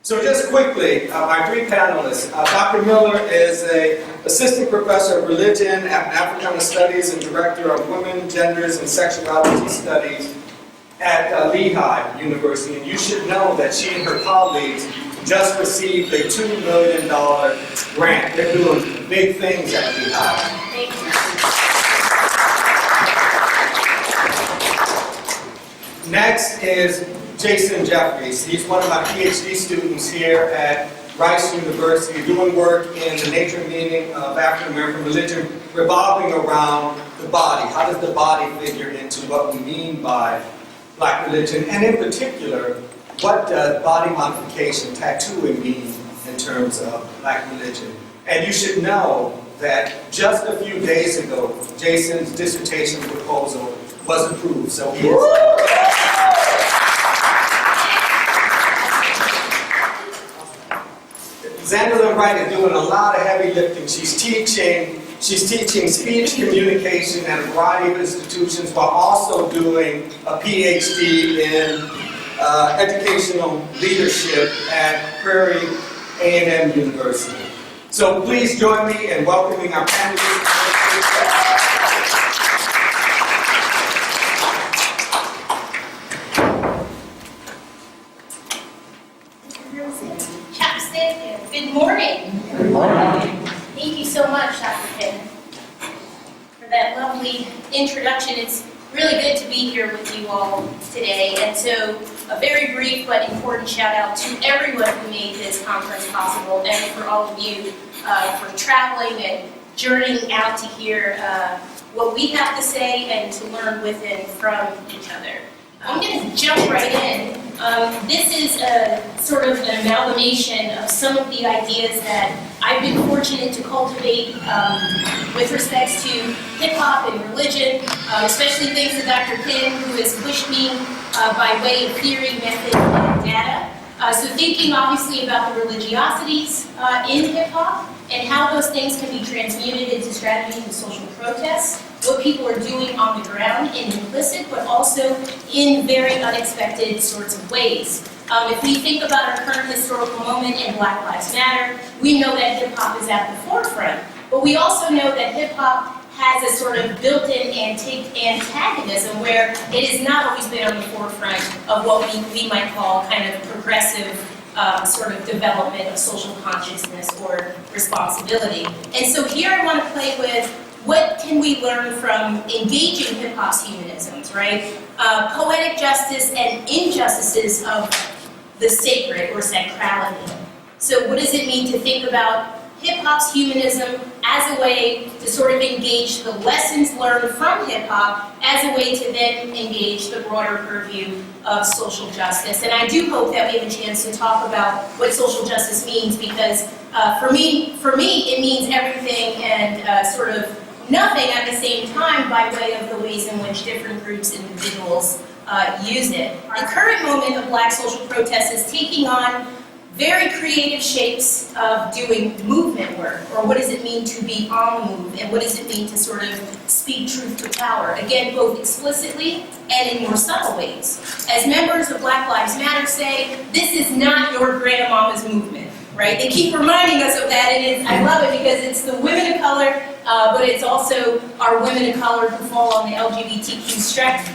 So just quickly, my three panelists. Dr. Miller is an assistant professor of religion and Africana studies and director of women, genders, and sexuality studies at Lehigh University. And you should know that she and her colleagues just received a $2 million grant. They're doing big things at Lehigh. Thank you. Next is Jason Jeffries. He's one of my PhD students here at Wright University, doing work in the nature and meaning of African American religion, revolving around the body. How does the body figure into what we mean by Black religion? And in particular, what does body modification, tattooing mean in terms of Black religion? And you should know that just a few days ago, Jason's dissertation proposal was approved. So he is... Xandelyn Wright is doing a lot of heavy lifting. She's teaching speech communication at a variety of institutions while also doing a PhD in educational leadership at Prairie A&M University. So please join me in welcoming our panelists. Good morning. Good morning. Thank you so much, Dr. Pinn, for that lovely introduction. It's really good to be here with you all today. And so a very brief but important shout out to everyone who made this conference possible and for all of you for traveling and journeying out to hear what we have to say and to learn with and from each other. I'm going to jump right in. This is a sort of an amalgamation of some of the ideas that I've been fortunate to cultivate with respects to hip-hop and religion, especially thanks to Dr. Pinn, who has pushed me by way of theory, method, and data. So thinking obviously about the religiosities in hip-hop and how those things can be transmuted into strategies of social protests, what people are doing on the ground in implicit, but also in very unexpected sorts of ways. If we think about our current historical moment in Black Lives Matter, we know that hip-hop is at the forefront, but we also know that hip-hop has a sort of built-in antagonism where it has not always been on the forefront of what we might call kind of progressive sort of development of social consciousness or responsibility. And so here I want to play with what can we learn from engaging hip-hop's humanisms, right? Poetic justice and injustices of the sacred or sacrality. So what does it mean to think about hip-hop's humanism as a way to sort of engage the lessons learned from hip-hop as a way to then engage the broader purview of social justice? And I do hope that we have a chance to talk about what social justice means, because for me, it means everything and sort of nothing at the same time by way of the ways in which different groups and individuals use it. The current moment of Black social protest is taking on very creative shapes of doing movement work, or what does it mean to be on the move, and what does it mean to sort of speak truth to power, again, both explicitly and in more subtle ways. As members of Black Lives Matter say, this is not your grandmama's movement, right? They keep reminding us of that, and I love it because it's the women of color, but it's also our women of color who fall on the LGBTQ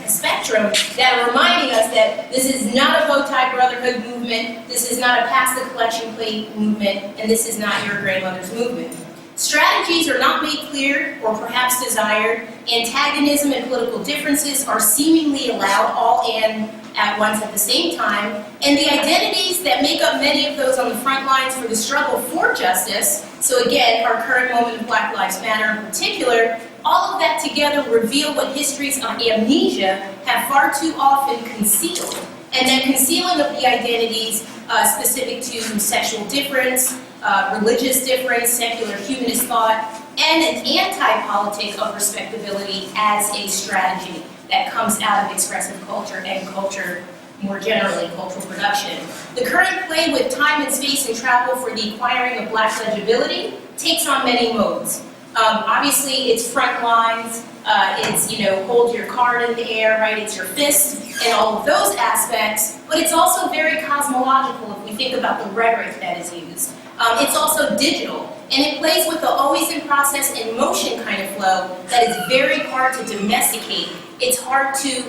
spectrum that are reminding us that this is not a bow tie brotherhood movement, this is not a pass the collection plate movement, and this is not your grandmother's movement. Strategies are not made clear or perhaps desired. Antagonism and political differences are seemingly allowed all and at once at the same time, and the identities that make up many of those on the front lines for the struggle for justice, so again, our current moment of Black Lives Matter in particular, all of that together reveal what histories of amnesia have far too often concealed, and that concealing of the identities specific to sexual difference, religious difference, secular humanist thought, and an anti-politic of respectability as a strategy that comes out of expressive culture and culture more generally, cultural production. The current play with time and space and travel for the acquiring of Black legibility takes on many modes. Obviously, it's front lines, it's, hold your card in the air, right? It's your fist and all of those aspects, but it's also very cosmological if we think about the rhetoric that is used. It's also digital, and it plays with the always in process and motion kind of flow that is very hard to domesticate. It's hard to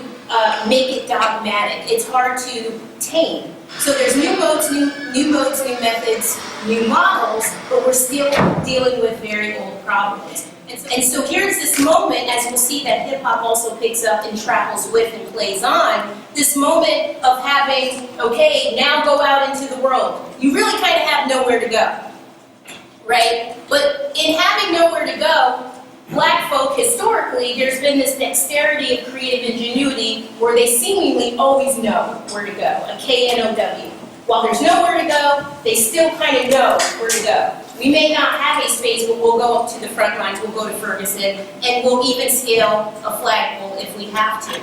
make it dogmatic. It's hard to tame. So there's new modes, new methods, new models, but we're still dealing with very old problems. And so here's this moment, as we'll see that hip-hop also picks up and travels with and plays on, this moment of having, okay, now go out into the world. You really kind of have nowhere to go, right? But in having nowhere to go, Black folk, historically, there's been this dexterity of creative ingenuity where they seemingly always know where to go, a K-N-O-W. While there's nowhere to go, they still kind of know where to go. We may not have a space, but we'll go up to the front lines, we'll go to Ferguson, and we'll even scale a flagpole if we have to.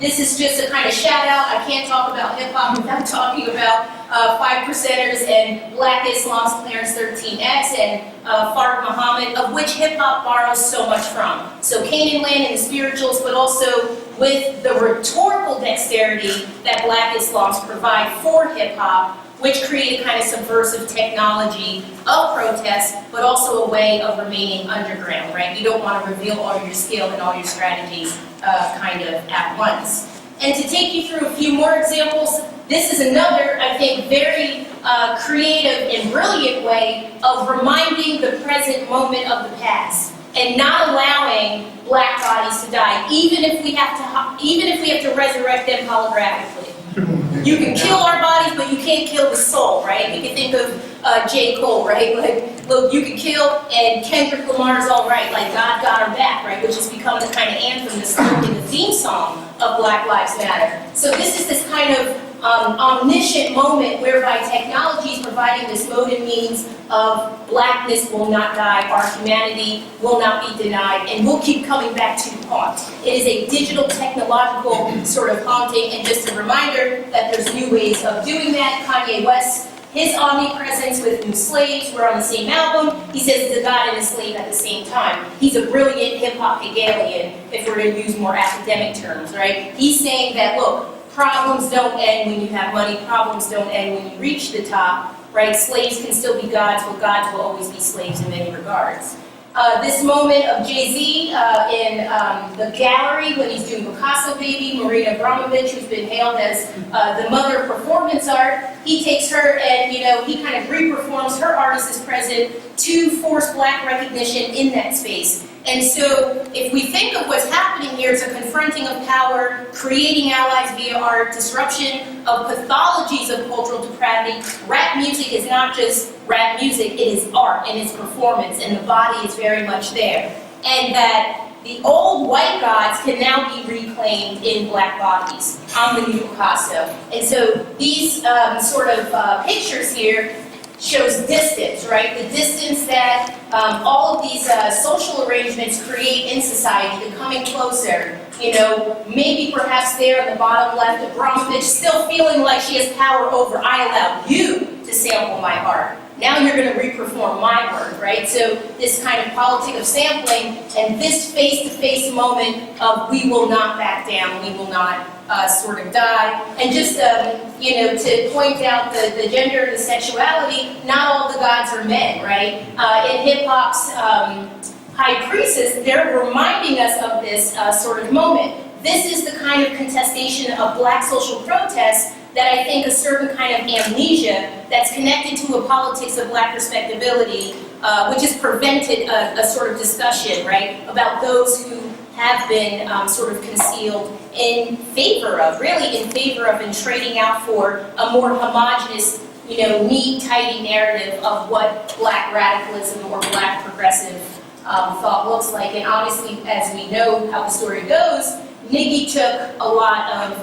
This is just a kind of shout out. I can't talk about hip hop without talking about 5%ers and Black Islam's Clarence 13X and Fark Muhammad, of which hip hop borrows so much from. So Canaan Land and the spirituals, but also with the rhetorical dexterity that Black Islams provide for hip hop, which create a kind of subversive technology of protest, but also a way of remaining underground, right? You don't want to reveal all your skill and all your strategies kind of at once. And to take you through a few more examples, this is another, I think, very creative and brilliant way of reminding the present moment of the past and not allowing Black bodies to die, even if we have to resurrect them holographically. You can kill our bodies, but you can't kill the soul, right? You can think of J. Cole, right? Like, look, you can kill, and Kendrick Lamar's all right, like God got our back, right? Which has become the kind of anthem, the slogan, the theme song of Black Lives Matter. So this is this kind of omniscient moment whereby technology is providing this mode and means of Blackness will not die, our humanity will not be denied, and we'll keep coming back to haunt. It is a digital, technological sort of haunting, and just a reminder that there's new ways of doing that. Kanye West, his omnipresence with New Slaves, we're on the same album. He says it's a God and a slave at the same time. He's a brilliant hip-hop Hegelian, if we're going to use more academic terms, right? He's saying that, look, problems don't end when you have money, problems don't end when you reach the top, right? Slaves can still be gods, but gods will always be slaves in many regards. This moment of Jay-Z in the gallery when he's doing Picasso Baby, Marina Abramovich, who's been hailed as the mother of performance art, he takes her and, he kind of re-performs her artist as present to force Black recognition in that space. And so, if we think of what's happening here, it's a confronting of power, creating allies via art, disruption of pathologies of cultural depravity. Rap music is not just rap music, it is art and it's performance, and the body is very much there. And that the old white gods can now be reclaimed in Black bodies. I'm the new Picasso. And so, these pictures here shows distance, right? The distance that all of these social arrangements create in society, the coming closer. Maybe perhaps there in the bottom left, Abramovich still feeling like she has power over, I allow you to sample my art. Now you're going to re-perform my work, right? So this kind of politic of sampling and this face-to-face moment of we will not back down, we will not die. And just, to point out the gender and the sexuality, not all the gods are men, right? In hip-hop's high priestess, they're reminding us of this sort of moment. This is the kind of contestation of Black social protests that I think a certain kind of amnesia that's connected to a politics of Black respectability, which has prevented a sort of discussion, right, about those who have been sort of concealed in favor of and trading out for a more homogenous, neat, tidy narrative of what Black radicalism or Black progressive thought looks like. And obviously, as we know how the story goes, Nikki took a lot of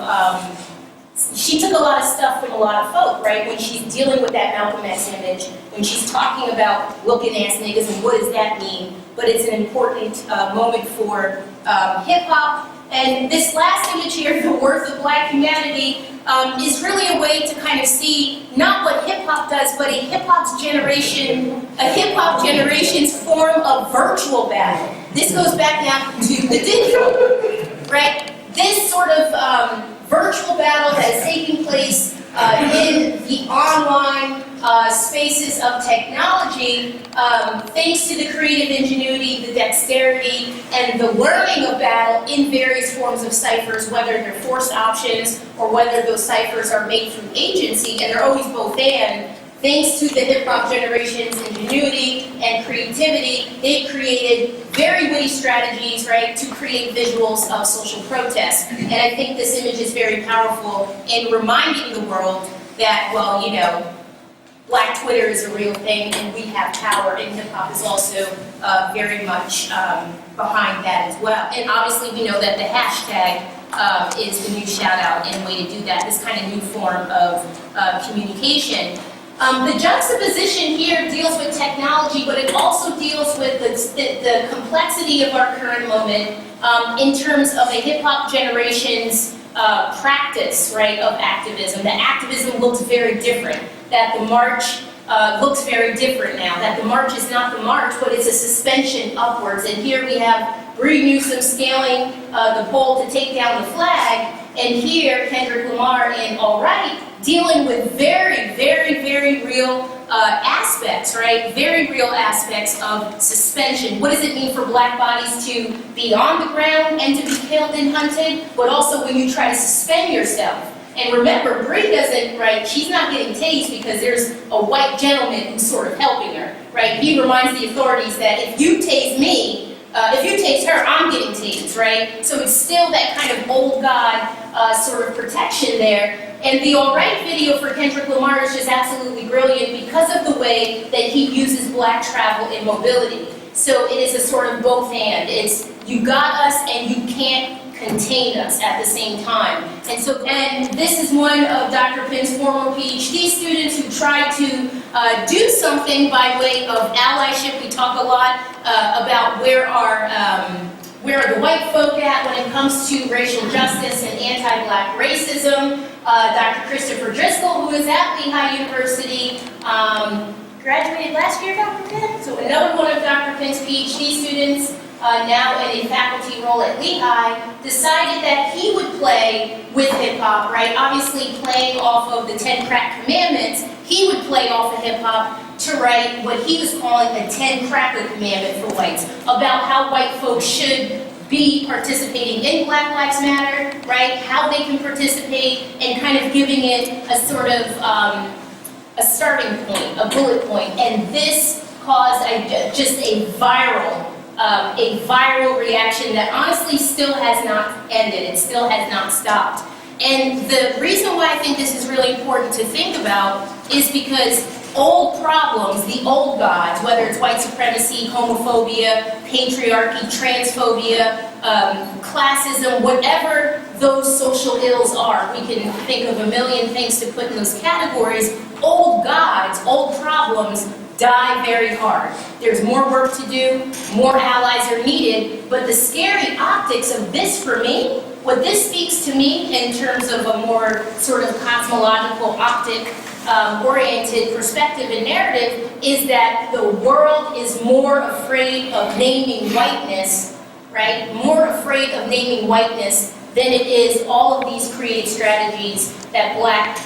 stuff from a lot of folk, right? When she's dealing with that Malcolm X image, when she's talking about looking ass niggas and what does that mean? But it's an important moment for hip-hop. And this last image here, The Worth of Black Humanity, is really a way to kind of see not what hip-hop does, but a hip-hop generation's form of virtual battle. This goes back now to the digital, right? This sort of virtual battle that is taking place in the online spaces of technology, thanks to the creative ingenuity, the dexterity, and the learning of battle in various forms of ciphers, whether they're forced options or whether those ciphers are made through agency, and they're always both and. Thanks to the hip-hop generation's ingenuity and creativity, they've created very witty strategies, right, to create visuals of social protest. And I think this image is very powerful in reminding the world that, well, you know, Black Twitter is a real thing, and we have power, and hip-hop is also very much behind that as well. And obviously, we know that the hashtag is the new shout-out and way to do that, this kind of new form of communication. The juxtaposition here deals with technology, but it also deals with the complexity of our current moment in terms of a hip-hop generation's practice, right, of activism. That activism looks very different, that the march looks very different now, that the march is not the march, but it's a suspension upwards. And here we have Bree Newsom scaling the pole to take down the flag, and here Kendrick Lamar and Wright dealing with very, very, very real aspects, right? Very real aspects of suspension. What does it mean for Black bodies to be on the ground and to be killed and hunted, but also when you try to suspend yourself? And remember, Bree doesn't, right, she's not getting tased because there's a white gentleman who's sort of helping her, right? He reminds the authorities that if you tase me, if you tase her, I'm getting tased, right? So it's still that kind of old God sort of protection there. And the All Right video for Kendrick Lamar is just absolutely brilliant because of the way that he uses Black travel and mobility. So it is a sort of both and. It's you got us and you can't contain us at the same time. And this is one of Dr. Pinn's former PhD students who tried to do something by way of allyship. We talk a lot about where are the white folk at when it comes to racial justice and anti-Black racism. Dr. Christopher Driscoll, who is at Lehigh University, graduated last year, Dr. Pinn. So another one of Dr. Pinn's PhD students, now in a faculty role at Lehigh, decided that he would play with hip-hop, right? Obviously playing off of the 10 Crack Commandments, he would play off of hip-hop to write what he was calling a 10 Cracker Commandment for whites, about how white folks should be participating in Black Lives Matter, right? How they can participate, and kind of giving it a sort of a starting point, a bullet point. And this caused just a viral reaction that honestly still has not ended. It still has not stopped. And the reason why I think this is really important to think about is because old problems, the old gods, whether it's white supremacy, homophobia, patriarchy, transphobia, classism, whatever those social ills are, we can think of a million things to put in those categories. Old gods, old problems die very hard. There's more work to do, more allies are needed, but the scary optics of this for me, what this speaks to me in terms of a more sort of cosmological optic oriented perspective and narrative is that the world is more afraid of naming whiteness, right? More afraid of naming whiteness than it is all of these creative strategies that black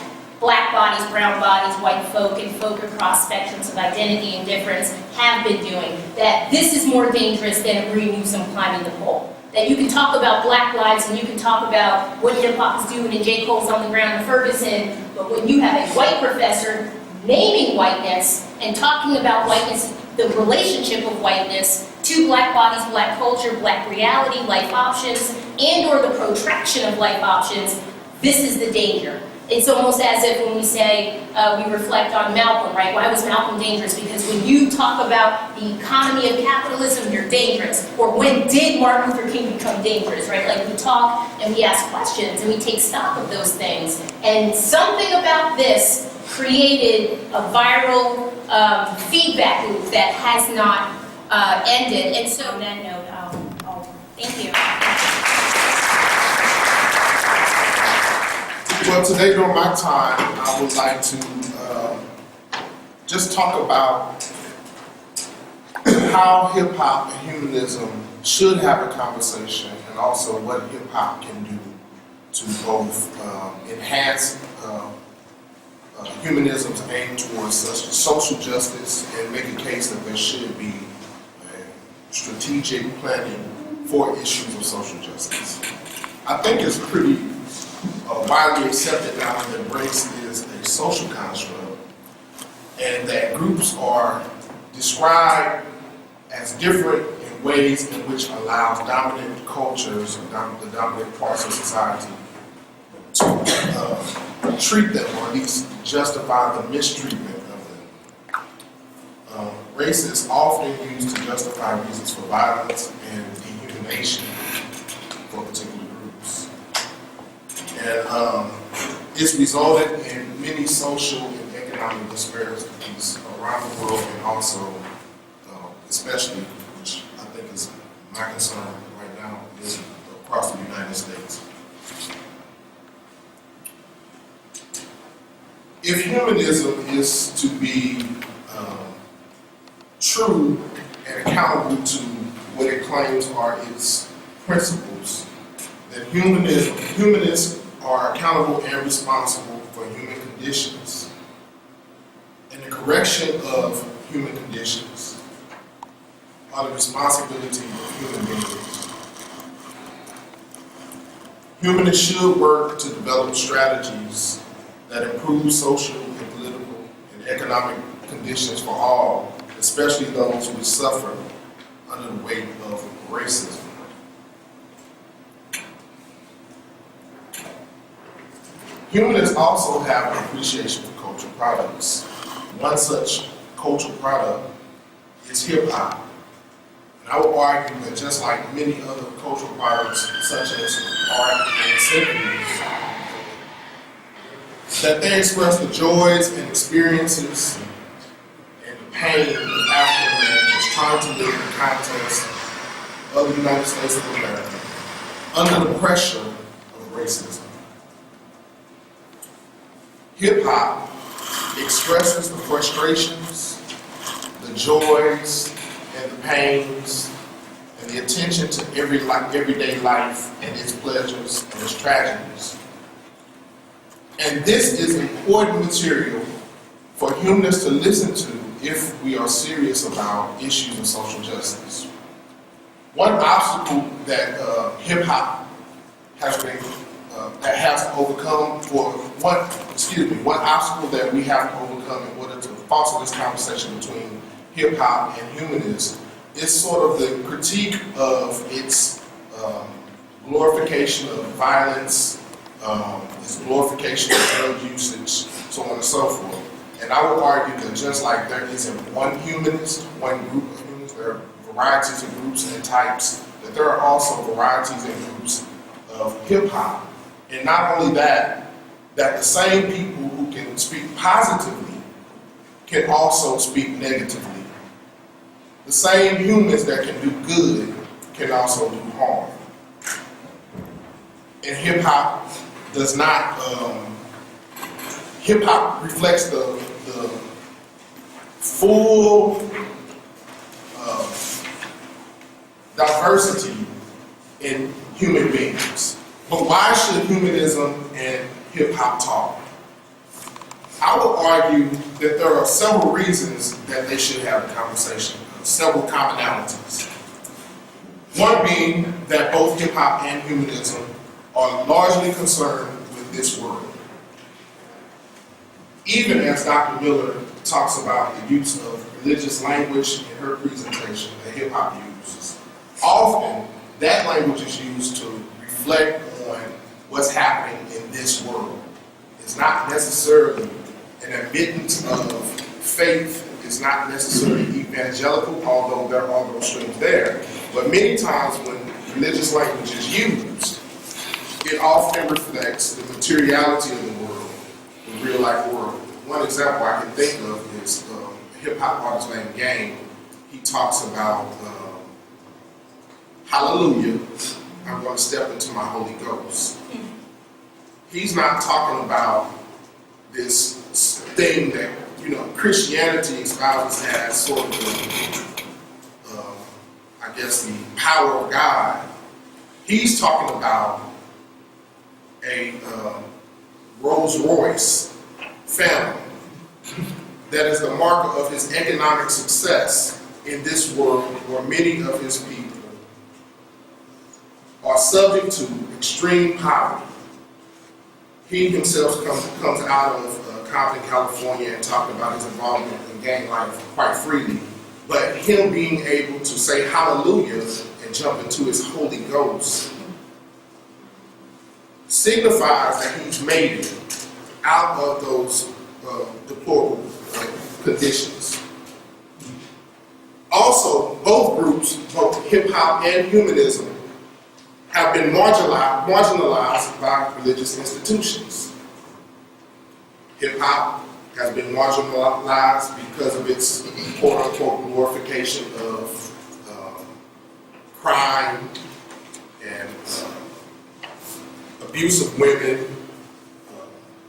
bodies, brown bodies, white folk, and folk across spectrums of identity and difference have been doing. That this is more dangerous than a Bree Newsom climbing the pole. That you can talk about Black lives and you can talk about what hip-hop is doing and J. Cole's on the ground in Ferguson, but when you have a white professor naming whiteness and talking about whiteness, the relationship of whiteness to Black bodies, Black culture, Black reality, life options, and or the protraction of life options, this is the danger. It's almost as if when we say, we reflect on Malcolm, right? Why was Malcolm dangerous? Because when you talk about the economy of capitalism, you're dangerous. Or when did Martin Luther King become dangerous, right? Like we talk and we ask questions and we take stock of those things. And something about this created a viral feedback loop that has not ended. And so on that note, thank you. Well, today during my time, I would like to just talk about how hip hop and humanism should have a conversation, and also what hip hop can do to both enhance humanism's aim towards social justice and make a case that there should be a strategic planning for issues of social justice. I think it's pretty widely accepted now that race is a social construct, and that groups are described as different in ways in which allows dominant cultures, or the dominant parts of society, to treat them, or at least justify the mistreatment of them. Race is often used to justify reasons for violence and dehumanization for particular groups. And it's resulted in many social and economic disparities around the world, and also, especially, which I think is my concern right now, is across the United States. If humanism is to be true and accountable to what it claims are its principles, then humanists are accountable and responsible for human conditions and the correction of human conditions are the responsibility of human beings. Humanists should work to develop strategies that improve social and political and economic conditions for all, especially those who suffer under the weight of racism. Humanists also have an appreciation for cultural products. One such cultural product is hip hop. And I would argue that just like many other cultural products, such as art and symphonies, that they express the joys and experiences and the pain of African Americans trying to live in the context of the United States of America under the pressure of racism. Hip hop expresses the frustrations, the joys, and the pains, and the attention to everyday life and its pleasures and its tragedies. And this is important material for humanists to listen to if we are serious about issues of social justice. One obstacle that hip hop has been has to overcome, or one obstacle that we have to overcome in order to foster this conversation between hip hop and humanists is sort of the critique of its glorification of violence, its glorification of drug usage, so on and so forth. And I would argue that just like there isn't one humanist, one group of humanists, there are varieties of groups and types, that there are also varieties and groups of hip hop. And not only that, that the same people who can speak positively can also speak negatively. The same humans that can do good can also do harm. And hip hop does not, hip hop reflects the full diversity in human beings. But why should humanism and hip hop talk? I would argue that there are several reasons that they should have a conversation, several commonalities. One being that both hip hop and humanism are largely concerned with this world. Even as Dr. Miller talks about the use of religious language in her presentation that hip hop uses, often that language is used to reflect on what's happening in this world. It's not necessarily an admittance of faith. It's not necessarily evangelical, although there are those streams there. But many times when religious language is used, it often reflects the materiality of the world, the real life world. One example I can think of is a hip hop artist named Game. He talks about, hallelujah, I'm going to step into my Holy Ghost. He's not talking about this thing that, Christianity espouses as sort of the power of God. He's talking about a Rolls Royce family that is the marker of his economic success in this world, where many of his people are subject to extreme poverty. He himself comes out of Compton, California, and talking about his involvement in gang life quite freely. But him being able to say hallelujah and jump into his Holy Ghost signifies that he's made it out of those deplorable conditions. Also, both groups, both hip-hop and humanism, have been marginalized by religious institutions. Hip-hop has been marginalized because of its quote-unquote glorification of crime and abuse of women,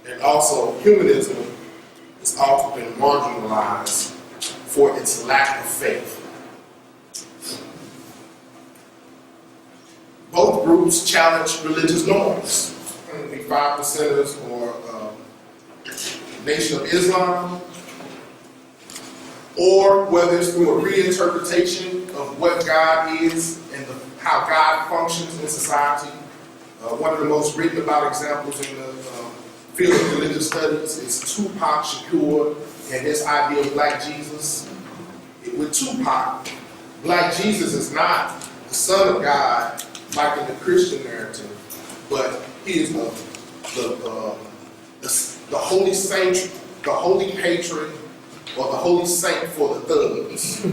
and also humanism has often been marginalized for its lack of faith. Both groups challenge religious norms, the 5%ers or Nation of Islam, or whether it's through a reinterpretation of what God is and how God functions in society. One of the most written about examples in the field of religious studies is Tupac Shakur and his idea of Black Jesus. With Tupac, Black Jesus is not the Son of God like in the Christian narrative, but he is the holy saint, the holy patron, or the holy saint for the thugs.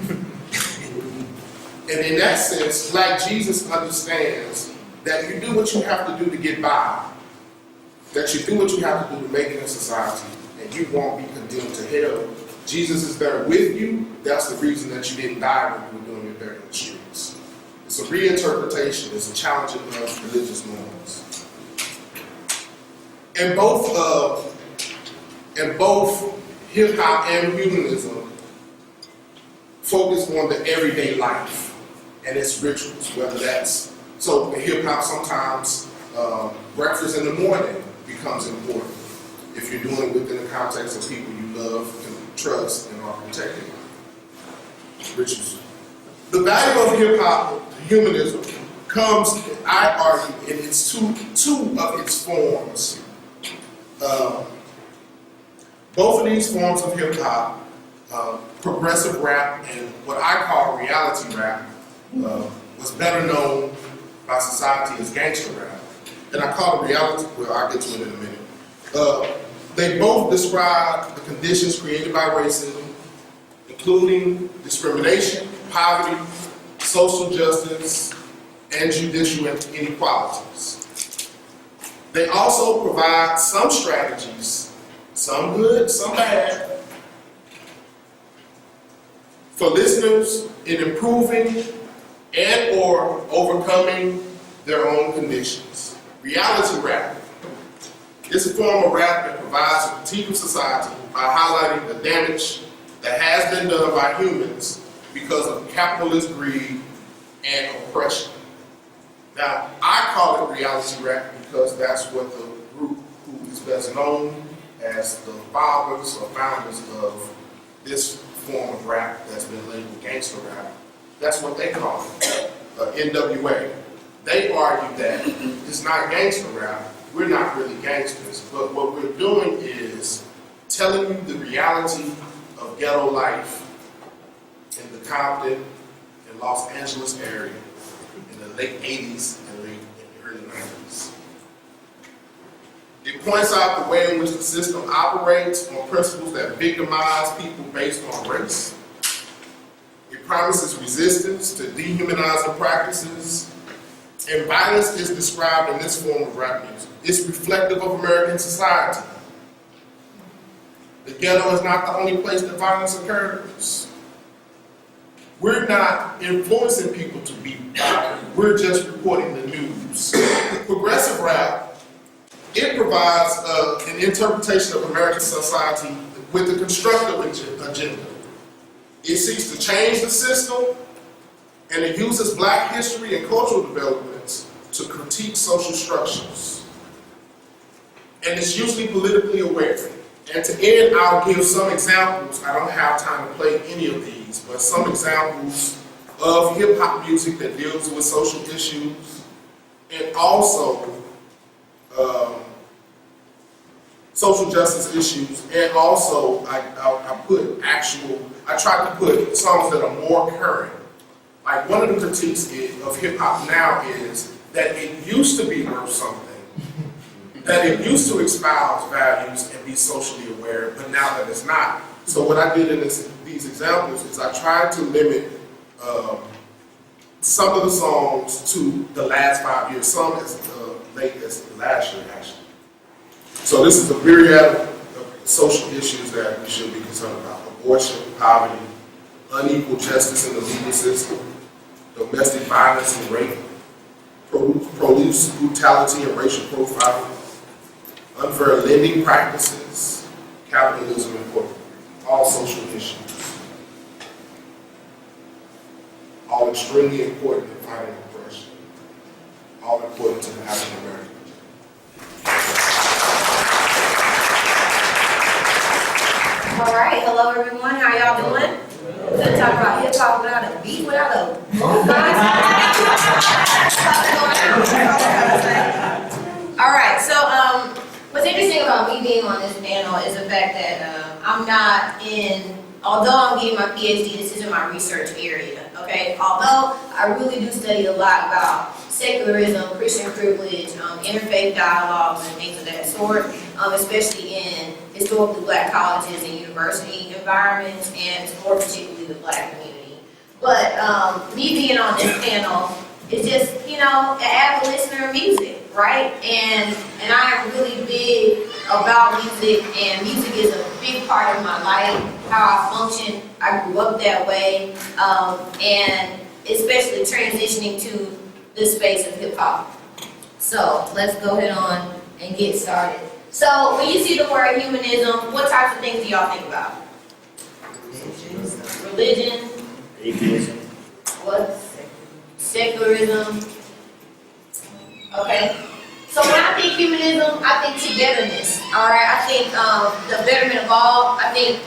And in that sense, Black Jesus understands that you do what you have to do to get by, that you do what you have to do to make it in society, and you won't be condemned to hell. Jesus is there with you. That's the reason that you didn't die when you were doing your dirt in the streets. It's a reinterpretation. It's a challenging of religious norms. And both hip-hop and humanism focus on the everyday life and its rituals, whether that's, so in hip-hop sometimes breakfast in the morning becomes important if you're doing it within the context of people you love and trust and are protecting rituals. The value of hip-hop humanism comes, I argue, in its two of its forms. Both of these forms of hip-hop, progressive rap and what I call reality rap, was better known by society as gangster rap. And I call it reality, well, I'll get to it in a minute. They both describe the conditions created by racism, including discrimination, poverty, social justice, and judicial inequalities. They also provide some strategies, some good, some bad, for listeners in improving and or overcoming their own conditions. Reality rap is a form of rap that provides a critique of society by highlighting the damage that has been done by humans because of capitalist greed and oppression. Now, I call it reality rap because that's what the group who is best known as the founders of this form of rap that's been labeled gangster rap, that's what they call it, NWA. They argue that it's not gangster rap, we're not really gangsters, but what we're doing is telling you the reality of ghetto life in the Compton and Los Angeles area in the late 80s and early 90s. It points out the way in which the system operates on principles that victimize people based on race. It promises resistance to dehumanizing practices, and violence is described in this form of rap music. It's reflective of American society. The ghetto is not the only place that violence occurs. We're not influencing people to be violent. We're just reporting the news. Progressive rap, it provides an interpretation of American society with a constructive It seeks to change the system, and it uses Black history and cultural developments to critique social structures. And it's usually politically aware. And to end, I'll give some examples. I don't have time to play any of these, but some examples of hip-hop music that deals with social issues, and also social justice issues, and also I tried to put songs that are more current. Like one of the critiques of hip-hop now is that it used to be worth something, that it used to espouse values and be socially aware, but now that it's not. So what I did in these examples is I tried to limit some of the songs to the last 5 years, some as late as last year, actually. So this is a myriad of social issues that we should be concerned about: abortion, poverty, unequal justice in the legal system, domestic violence and rape, police brutality and racial profiling, unfair lending practices, capitalism and corporate, all social issues. All extremely important in fighting oppression. All important to the African American. All right, hello everyone. How y'all doing? We're gonna talk about hip hop without a beat, without a All right, so what's interesting about me being on this panel is the fact that I'm not in. Although I'm getting my PhD, this isn't my research area, okay? Although I really do study a lot about secularism, Christian privilege, interfaith dialogues, and things of that sort, especially in historically Black colleges and university environments, and more particularly the Black community. But me being on this panel is just, you know, an avid listener of music, right? And I am really big about music, and music is a big part of my life, how I function. I grew up that way, and especially transitioning to the space of hip hop. So let's go ahead on and get started. So when you see the word humanism, what types of things do y'all think about? Religion. Atheism. What? Secularism. Okay. So when I think humanism, I think togetherness. All right. I think the betterment of all. I think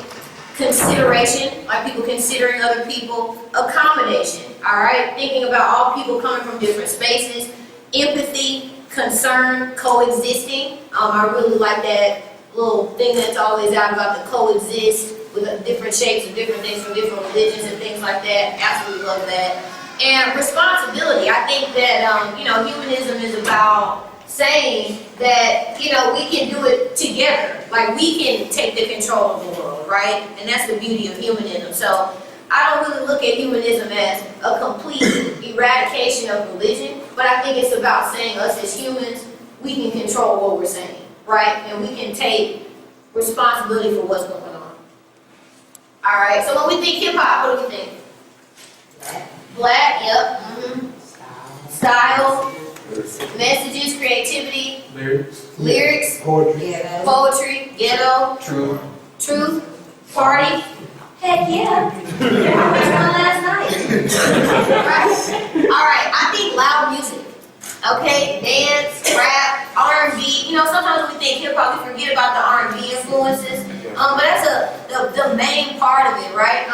consideration, like people considering other people. Accommodation. All right. Thinking about all people coming from different spaces. Empathy, concern, coexisting. I really like that little thing that's always out about the coexist with different shapes of different things from different religions and things like that. Absolutely love that. And responsibility. I think that you know, humanism is about saying that, you know, we can do it together. Like, we can take the control of the world, right? And that's the beauty of humanism. So I don't really look at humanism as a complete eradication of religion, but I think it's about saying us as humans, we can control what we're saying, right? And we can take responsibility for what's going on. All right, so when we think hip hop, what do we think? Black, yep. Style, messages, creativity, lyrics, poetry, ghetto, truth, party. Heck yeah. I was one last night. Right? All right, I think loud music. Okay, dance, rap, R&B. You know, sometimes when we think hip hop, we forget about the R&B influences. But that's the main part of it, right?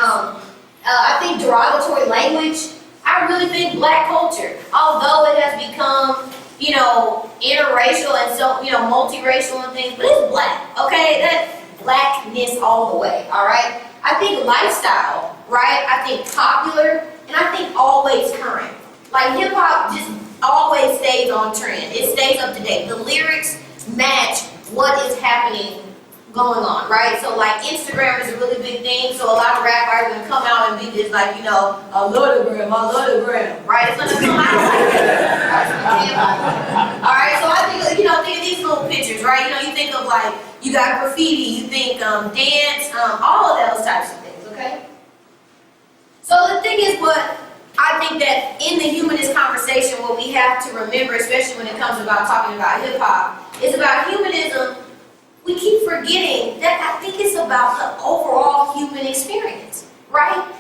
I think derogatory language. I really think Black culture, although it has become, you know, interracial and so, you know, multiracial and things, but it's Black, okay? That's Blackness all the way, all right? I think lifestyle, right? I think popular, and I think always current. Like, hip hop just always stays on trend. It stays up to date. The lyrics match what is happening going on, right? So like Instagram is a really big thing, so a lot of rap artists are gonna come out and be just like, you know, I love the gram, right? It's gonna come out like that. Alright, so I think, you know, think of these little pictures, right? You know, you think of like, you got graffiti, you think dance, all of those types of things, okay? So the thing is, what I think that in the humanist conversation, what we have to remember, especially when it comes about talking about hip hop, is about humanism. We keep forgetting that I think it's about the overall human experience, right?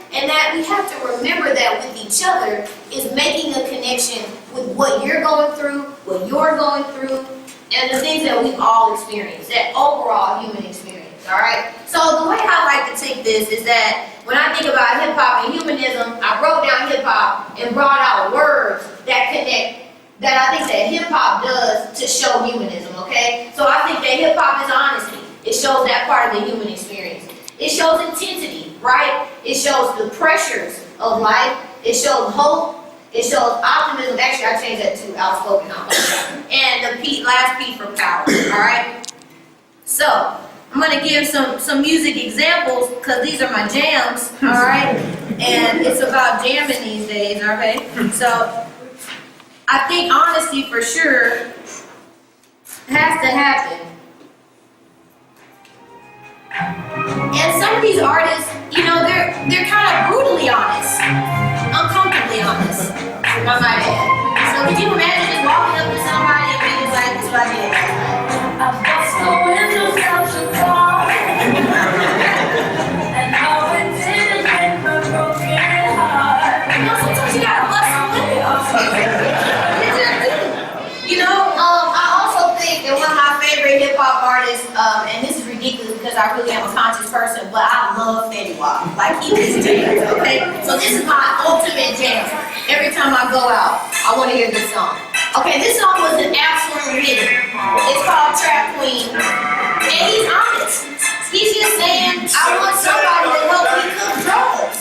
things that we've all experienced, that overall human experience, all right? So the way I like to take this is that when I think about hip-hop and humanism, I broke down hip-hop and brought out words that connect, that I think that hip-hop does to show humanism, okay? So I think that hip-hop is honesty. It shows that part of the human experience. It shows intensity, right? It shows the pressures of life. It shows hope. It shows optimism. Actually, I changed that to outspoken optimism. And the last P for power, all right? So, I'm going to give some music examples because these are my jams, all right? And it's about jamming these days, okay? So, I think honesty for sure has to happen. And some of these artists, you know, they're kind of brutally honest, uncomfortably honest, I might add. So could you imagine just walking up to somebody and being like, this is what I did last night? I bust the windows out your car, and how it didn't make my broken heart. You know, sometimes you gotta bust the windows. You know, I also think that one of my favorite hip hop artists, and this is ridiculous because I really am a conscious person, but I love Fetty Wap. Like, he just jams, okay? So this is my ultimate jam. Every time I go out, I want to hear this song. Okay, this song was an absolute hit. It's called Trap Queen. And he's honest. He's just saying, I want somebody to help me cook drugs.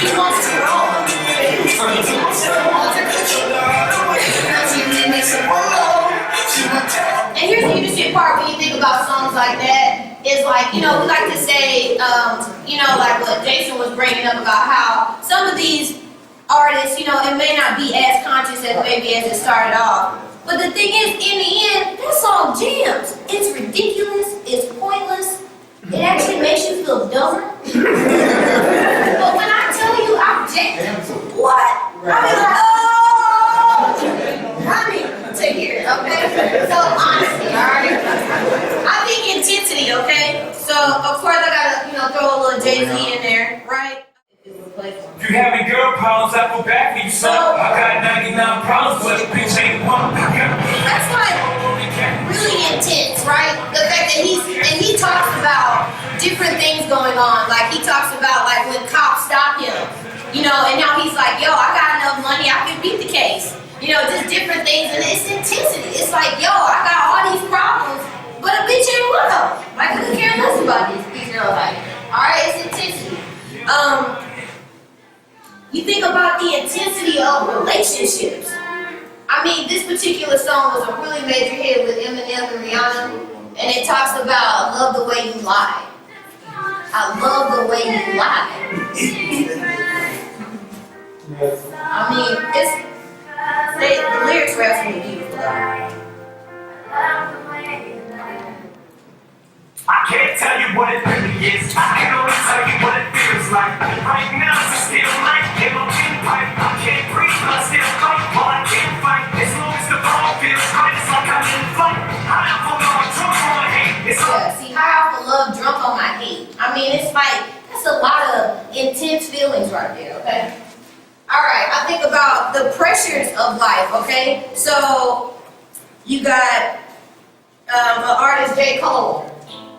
He wants to roll. And here's the interesting part when you think about songs like that, is like, you know, we like to say, you know, like what Jason was bringing up about how some of these artists, you know, it may not be as conscious as maybe as it started off. But the thing is, in the end, that song jams. It's ridiculous, it's pointless, it actually makes you feel dumber. But when I tell you I'm jammed, what? I be like, oh! I mean, take care, okay? So honesty, alright? I think intensity, okay? So of course I gotta, you know, throw a little Jay-Z in there, right? If you having girl problems, I feel bad for you, son. I got 99 problems, but a bitch ain't one. That's like really intense, right? The fact that he talks about different things going on. Like he talks about like when cops stop him, you know, and now he's like, yo, I got enough money, I can beat the case. You know, just different things, and it's intensity. It's like, yo, I got all these problems, but a bitch ain't one of them. Like, I could care less about these girls. Like, all right, it's intensity. You think about the intensity of relationships. I mean, this particular song was a really major hit with Eminem and Rihanna, and it talks about love the way you lie. I love the way you lie. I mean, the lyrics were absolutely beautiful. I can't tell you what it really is. I can only tell you what it feels like. Right now, it's still night in my windpipe. I can't breathe, but I still fight. While I can't fight, as long as the ball feels right, it's like I'm in flight. High off of love, drunk on my hate. See, high off of love, drunk on my hate. I mean, it's like, that's a lot of intense feelings right there, okay? Alright, I think about the pressures of life, okay? So, you got an artist, J. Cole.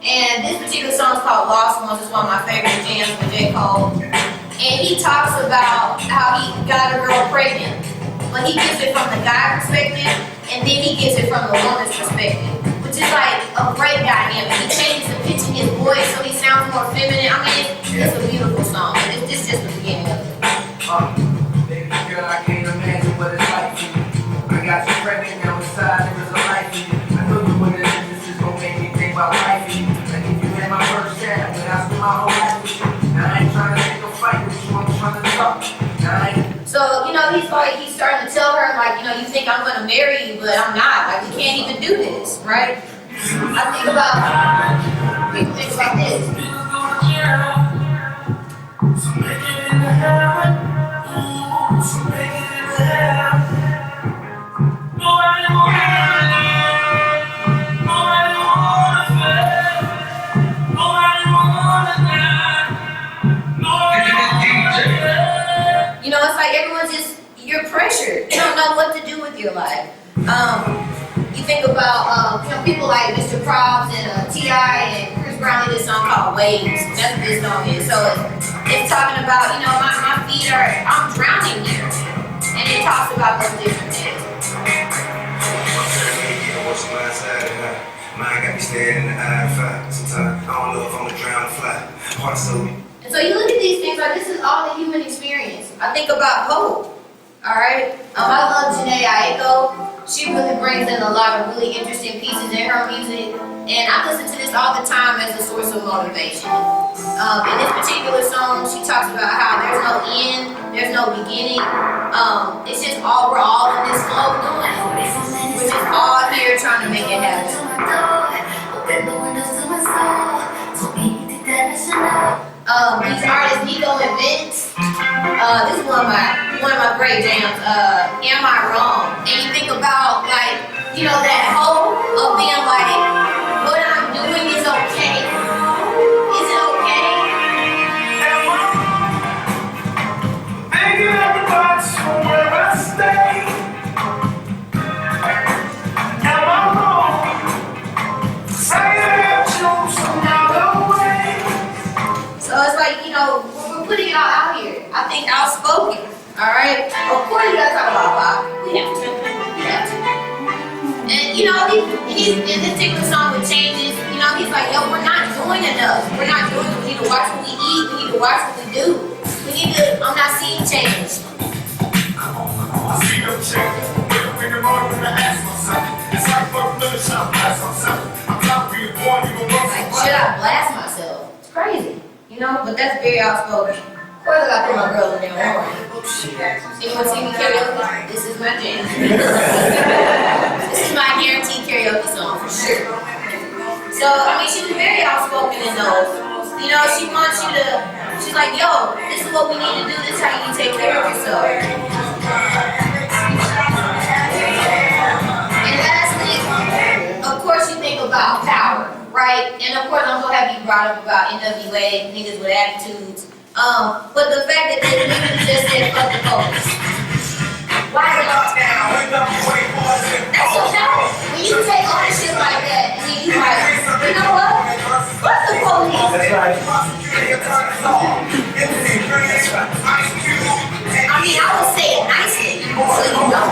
And this particular song is called Lost Ones. It's one of my favorite jams with J. Cole. And he talks about how he got a girl pregnant. But he gives it from the guy perspective, and then he gives it from the woman's perspective. Which is like a great dynamic. He changes the pitch in his voice so he sounds more feminine. I mean, it's a beautiful song. It's just the beginning of it. Baby girl, I can't imagine what it's like for you. I got you pregnant now inside, there is a life in you. I know you wouldn't think this is gonna make me think about life in you. Like if you had my first child, then I spent my whole life with you. Now I ain't trying to take a fight with you, I'm trying to talk. Now I ain't. So, you know, he's starting to tell her, like, you know, you think I'm gonna marry you, but I'm not. Like, we can't even do this, right? I think about this. If you pressured. You don't know what to do with your life. You think about people like Mr. Probs and T.I. and Chris Brown did this song called Waves. That's what this song is. So it's talking about, my feet I'm drowning here. And it talks about those different things. Mine got me staring in the eye of fire. Sometimes I don't know if I'm a drown fly. Heart so. And so you look at these things like this is all the human experience. I think about hope. Alright? I love Janae Aiko. She really brings in a lot of really interesting pieces in her music. And I listen to this all the time as a source of motivation. In this particular song, she talks about how there's no end, there's no beginning. It's just we're all in this flow doing it. We're just all here trying to make it happen. These artists, Nico and Vince. This is one of my great jams. Am I Wrong? And you think about that hope of being like, what I'm doing is okay. Is it okay? Thinking of the box from where I stay. Am I wrong? Saying I chose another way. So it's like, we're putting it all out here. I think outspoken. Alright? Of course you gotta talk about pop. We have to. And he's in this particular song with changes, he's like, yo, we're not doing enough. We're not doing it. We need to watch what we eat. We need to watch what we do. I'm not seeing change. I see no change. Wake up in the morning and I ask myself. It's like fuck another shot, blast myself. I'm trying to be a boy, you gon' run Like, should I blast myself? It's crazy, but that's very outspoken. Of course I gotta put my girl in there. Anyone see me karaoke? This is my jam. This is my guaranteed karaoke song for sure. So, she was very outspoken in those. She wants you to, she's like, yo, this is what we need to do, this is how you need to take care of yourself. And lastly, of course you think about power, right? And of course I'm so happy you brought up about NWA, niggas with attitudes. But the fact that this nigga just said fuck the police. Why is it all down? That's so powerful. When you take ownership like that, and then you like, you know what? Fuck the police. That's right. I would say it nicely, so you know.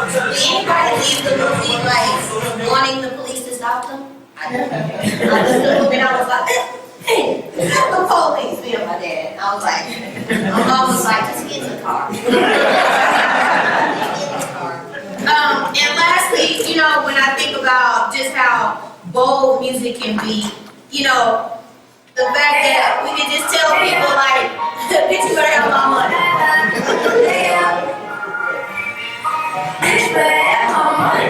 Did anybody leave the movie like wanting the police to stop them? I know. I looked at him and I was like, hey, stop the police, me and my dad. I was like, my mom was like, just get in the car. And lastly, when I think about just how bold music can be, the fact that we can just tell people like, bitch, you better have my money. Bitch, better have my money.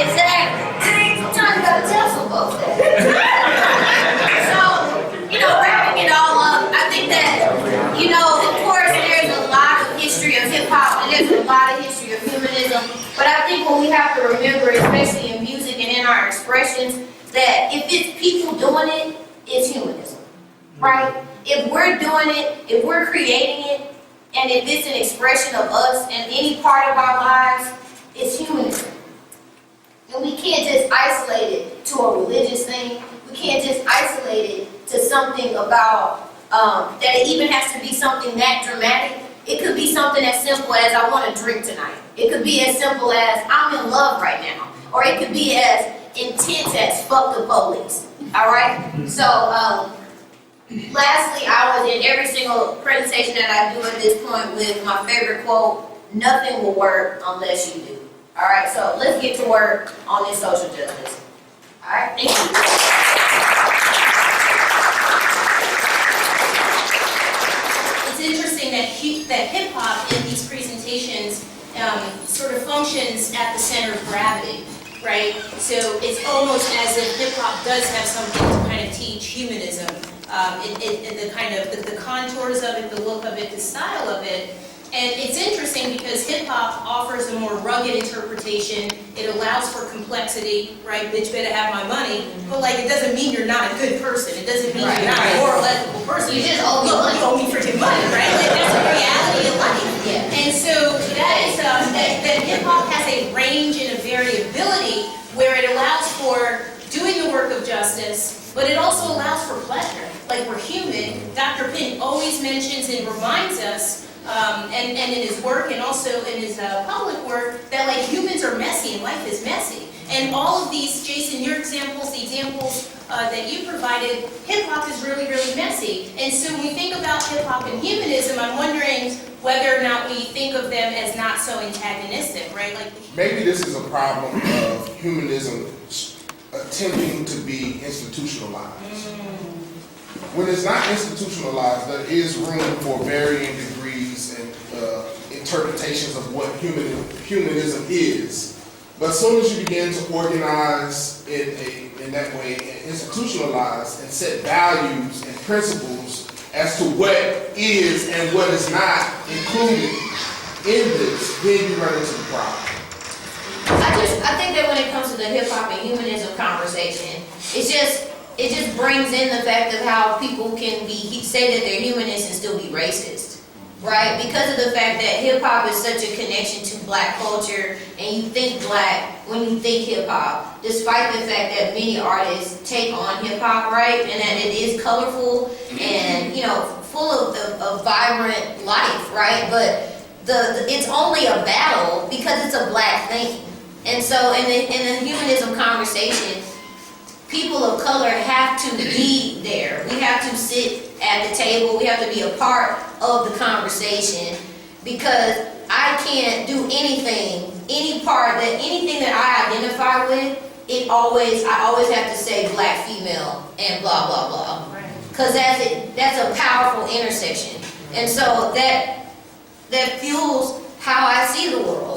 Exactly. Sometimes you gotta tell some folks that. So, wrapping it all up, I think that, of course there's a lot of history of hip hop and there's a lot of history of humanism, but I think what we have to remember, especially in music and in our expressions, that if it's people doing it, it's humanism, right? If we're doing it, if we're creating it, and if it's an expression of us in any part of our lives, it's humanism. And we can't just isolate it to a religious thing. We can't just isolate it to something about, that it even has to be something that dramatic. It could be something as simple as I want to drink tonight. It could be as simple as I'm in love right now. Or it could be as intense as fuck the police. Alright? So, lastly, I was in every single presentation that I do at this point with my favorite quote, nothing will work unless you do. Alright, so let's get to work on this social justice. Alright, thank you. It's interesting that hip-hop in these presentations sort of functions at the center of gravity, right? So it's almost as if hip-hop does have something to kind of teach humanism. The kind of the contours of it, the look of it, the style of it. And it's interesting because hip-hop offers a more rugged interpretation. It allows for complexity, right? Bitch better have my money. But like, it doesn't mean you're not a good person. It doesn't mean you're not a moral, ethical person. You just owe me money. You owe me freaking money, right? Like, that's the reality of life. Yeah. And so that is, that hip-hop has a range and a variability where it allows for doing the work of justice, but it also allows for pleasure. Like, we're human. Dr. Pinn always mentions and reminds us, and in his work and also in his public work, that like humans are messy and life is messy. And all of these, Jason, your examples, the examples that you provided, hip-hop is really, really messy. And so when we think about hip-hop and humanism, I'm wondering whether or not we think of them as not so antagonistic, right? Like Maybe this is a problem of humanism attempting to be institutionalized. When it's not institutionalized, there is room for varying degrees and interpretations of what humanism is. But as soon as you begin to organize in that way and institutionalize and set values and principles as to what is and what is not included in this, then you run into the problem. I think that when it comes to the hip hop and humanism conversation, it just brings in the fact of how people can say that they're humanists and still be racist, right? Because of the fact that hip hop is such a connection to black culture, and you think black when you think hip hop, despite the fact that many artists take on hip hop, right, and that it is colorful and full of vibrant life, right? But it's only a battle because it's a black thing. And so in the humanism conversation, people of color have to be there. We have to sit at the table. We have to be a part of the conversation, because I can't do anything that I identify with, I always have to say black female and blah, blah, blah. Because that's a powerful intersection. And so that fuels how I see the world.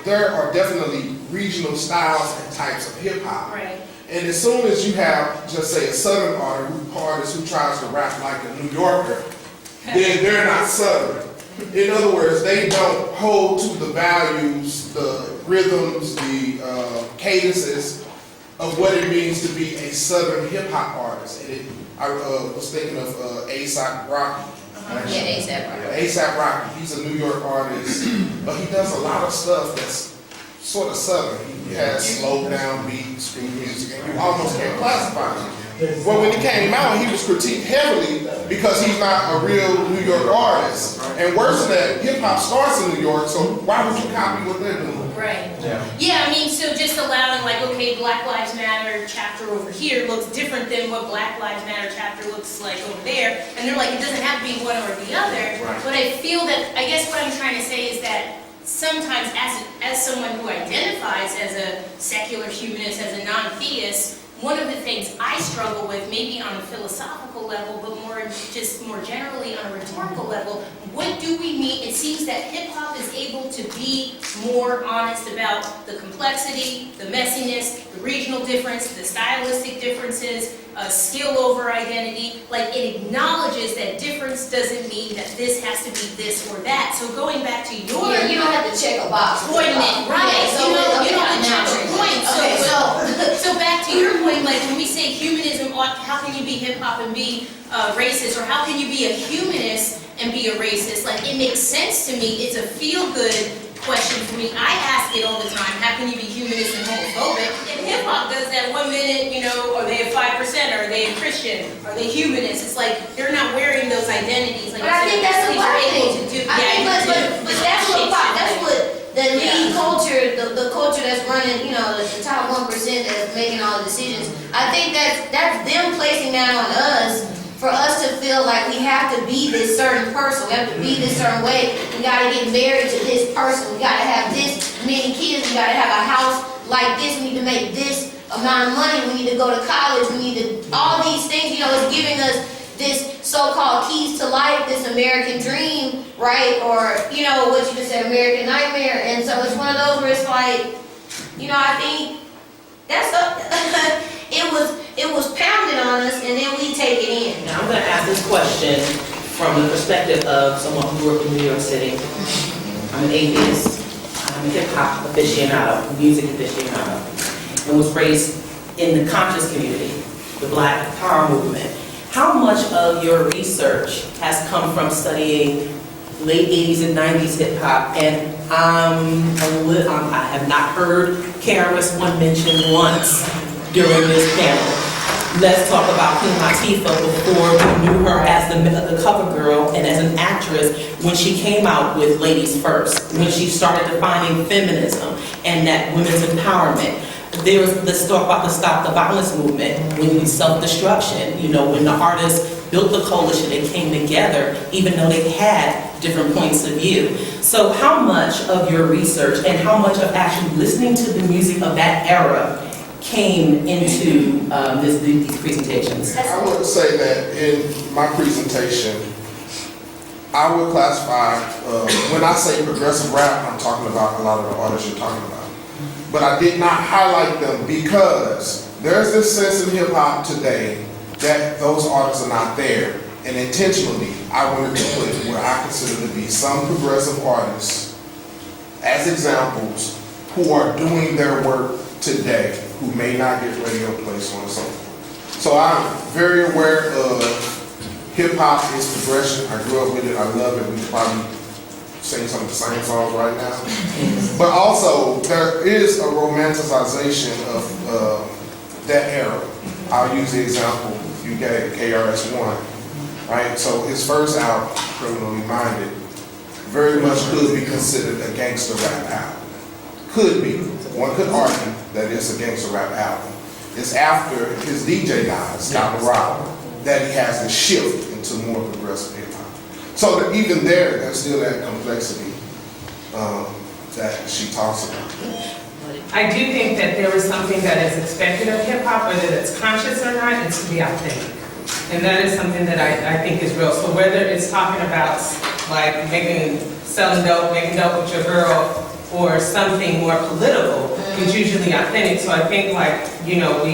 There are definitely regional styles and types of hip hop. right. And as soon as you have, just say, a Southern artist who tries to rap like a New Yorker, then they're not Southern. In other words, they don't hold to the values, the rhythms, the cadences of what it means to be a Southern hip hop artist. And I was thinking of A$AP Rocky. Yeah, A$AP Rocky. A$AP Rocky, he's a New York artist, but he does a lot of stuff that's sort of Southern. He has slowed down beat, street music, and you almost can't classify him. Well, when he came out, he was critiqued heavily because he's not a real New York artist. And worse than that, hip hop starts in New York, so why would you copy what they're doing? Right. Yeah, I mean, so just allowing like, okay, Black Lives Matter chapter over here looks different than what Black Lives Matter chapter looks like over there. And they're like, it doesn't have to be one or the other. Right. But I feel that, I guess what I'm trying to say is that sometimes as someone who identifies as a secular humanist, as a non-theist, one of the things I struggle with, maybe on a philosophical level, but more generally on a rhetorical level, what do we mean? It seems that hip-hop is able to be more honest about the complexity, the messiness, the regional difference, the stylistic differences, skill over identity. Like, it acknowledges that difference doesn't mean that this has to be this or that. So going back to your You don't have to check a box. point, right? Yeah, so you don't have to check a point. Okay, So back to your point, like when we say humanism, how can you be hip hop and be racist, or how can you be a humanist and be a racist? Like, it makes sense to me. It's a feel-good question for me. I ask it all the time. How can you be humanist and homophobic? And hip hop does that 1 minute. Are they a 5%? Are they a Christian? Are they humanist? It's like they're not wearing those identities. Like, But I think that's a black thing. But that's what the lead culture, the culture that's running, the top 1% that's making all the decisions. I think that's them placing that on us, for us to feel like we have to be this certain person, we have to be this certain way, we gotta get married to this person, we gotta have this many kids, we gotta have a house like this, we need to make this amount of money, we need to go to college, we need to, all these things, it's giving us this so-called keys to life, this American dream, right? Or, what you just said, American nightmare. And so it's one of those where it's like, I think that's it was pounded on us, and then we take it in. Now I'm going to ask this question from the perspective of someone who grew up in New York City. I'm an atheist, I'm a hip-hop aficionado, music aficionado, and was raised in the conscious community, the Black Power movement. How much of your research has come from studying late 80s and 90s hip-hop? And I have not heard KRS-One mentioned once during this panel. Let's talk about Queen Latifah before we knew her as the cover girl and as an actress when she came out with Ladies First, when she started defining feminism and that women's empowerment. There was, let's talk about the Stop the Violence movement, when self-destruction, you know, when the artists built the coalition, they came together, even though they had different points of view. So how much of your research and how much of actually listening to the music of that era came into these presentations? I would say that in my presentation, I would classify, when I say progressive rap, I'm talking about a lot of the artists you're talking about. But I did not highlight them because there's this sense in hip hop today that those artists are not there. And intentionally, I wanted to put where I consider to be some progressive artists as examples who are doing their work today, who may not get radio play, so on and so forth. So I'm very aware of hip hop is progression. I grew up with it, I love it. We probably sing some of the same songs right now. But also, there is a romanticization of that era. I'll use the example you gave, KRS-One, right? So his first album, Criminally Minded, very much could be considered a gangster rap album. Could be. One could argue that it's a gangster rap album. It's after his DJ guys, Scott Morale, that he has to shift into more progressive hip hop. So that even there's still that complexity that she talks about. I do think that there is something that is expected of hip hop, whether it's conscious or not, it's to be authentic. And that is something that I think is real. So whether it's talking about like selling dope, making dope with your girl, or something more political, it's usually authentic. So I think like, you know,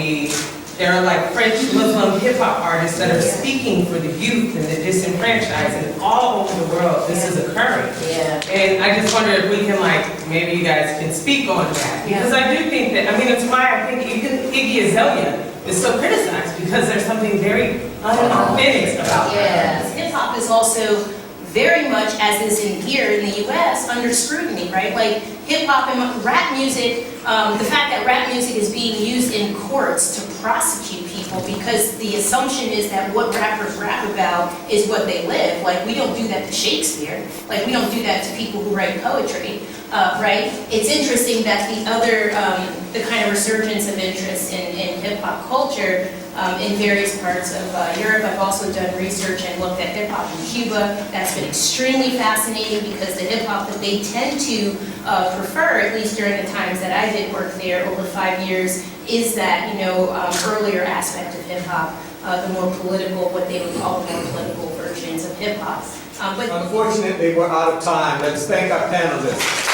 there are like French Muslim hip hop artists that are speaking for the youth and the disenfranchised, and all over the world this is occurring. And I just wonder if we can like, maybe you guys can speak on that. Because I do think that, I mean, it's why I think even Iggy Azalea is so criticized, because there's something very unauthentic about her. Hip hop is also very much, as is in here in the US, under scrutiny, right? Like hip hop and rap music, the fact that rap music is being used in courts to prosecute people because the assumption is that what rappers rap about is what they live. Like we don't do that to Shakespeare. Like we don't do that to people who write poetry, right? It's interesting that the other, the kind of resurgence of interest in hip hop culture in various parts of Europe. I've also done research and looked at hip hop in Cuba. That's been extremely fascinating because the hip hop that they tend to prefer, at least during the times that I did work there over 5 years, is that, you know, earlier aspect of hip hop, the more political, what they would call the more political versions of hip hop. But Unfortunately, we're out of time. Let's thank our panelists.